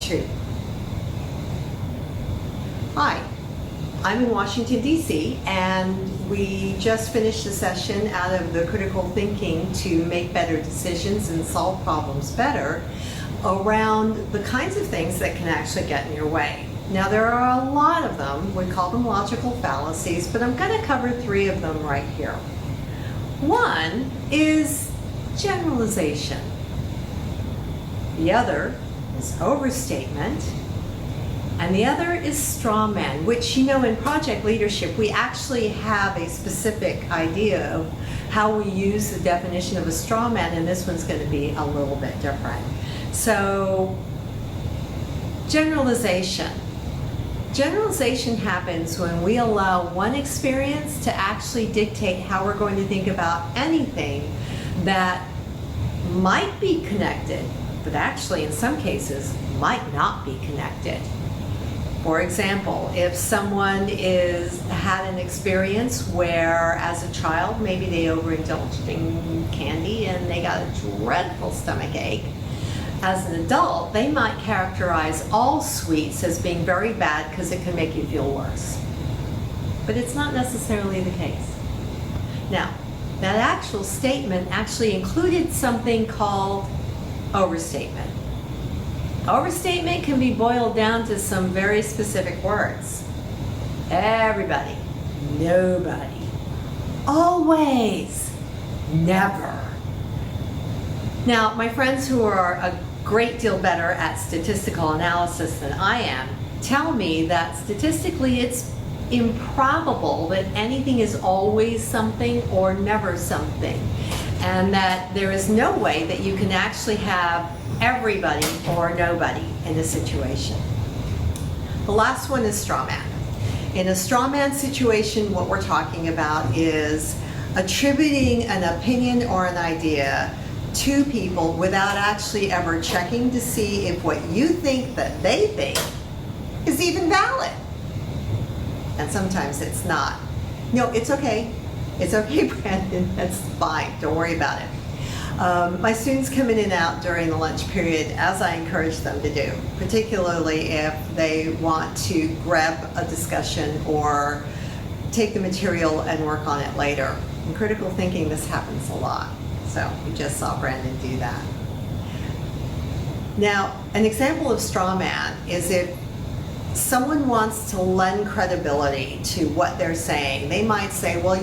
2. Hi, I'm in Washington, D.C., and we just finished a session out of the critical thinking to make better decisions and solve problems better around the kinds of things that can actually get in your way. Now, there are a lot of them. We call them logical fallacies, but I'm going to cover 3 of them right here. One is generalization. The other is overstatement. And the other is straw man, which, in project leadership, we actually have a specific idea of how we use the definition of a straw man, and this one's going to be a little bit different. So, generalization. Generalization happens when we allow one experience to actually dictate how we're going to think about anything that might be connected, but actually in some cases might not be connected. For example, if someone had an experience where as a child maybe they overindulged in candy and they got a dreadful stomach ache, as an adult they might characterize all sweets as being very bad because it can make you feel worse. But it's not necessarily the case. Now, that actual statement actually included something called overstatement. Overstatement can be boiled down to some very specific words. Everybody, nobody, always, never. Now, my friends who are a great deal better at statistical analysis than I am tell me that statistically it's improbable that anything is always something or never something, and that there is no way that you can actually have everybody or nobody in a situation. The last one is straw man. In a straw man situation, what we're talking about is attributing an opinion or an idea to people without actually ever checking to see if what you think that they think is even valid. And sometimes it's not. No, it's okay. It's okay, Brandon. That's fine. Don't worry about it. My students come in and out during the lunch period, as I encourage them to do, particularly if they want to grab a discussion or take the material and work on it later. In critical thinking, this happens a lot. So we just saw Brandon do that. Now, an example of straw man is if someone wants to lend credibility to what they're saying. They might say, well,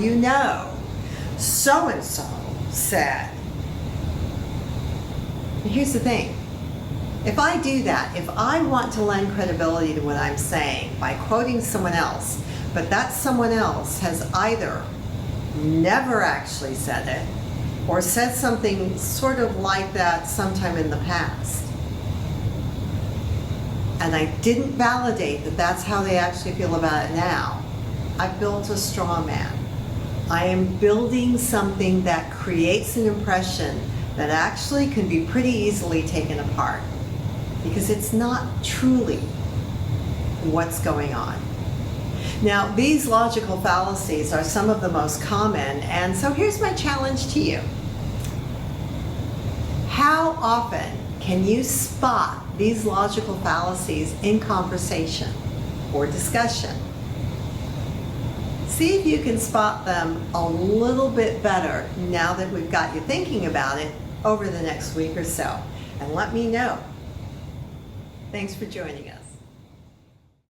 so-and-so said. And here's the thing. If I do that, if I want to lend credibility to what I'm saying by quoting someone else, but that someone else has either never actually said it or said something sort of like that sometime in the past, and I didn't validate that that's how they actually feel about it now, I've built a straw man. I am building something that creates an impression that actually can be pretty easily taken apart because it's not truly what's going on. Now, these logical fallacies are some of the most common, and so here's my challenge to you. How often can you spot these logical fallacies in conversation or discussion? See if you can spot them a little bit better now that we've got you thinking about it over the next week or so. And let me know. Thanks for joining us.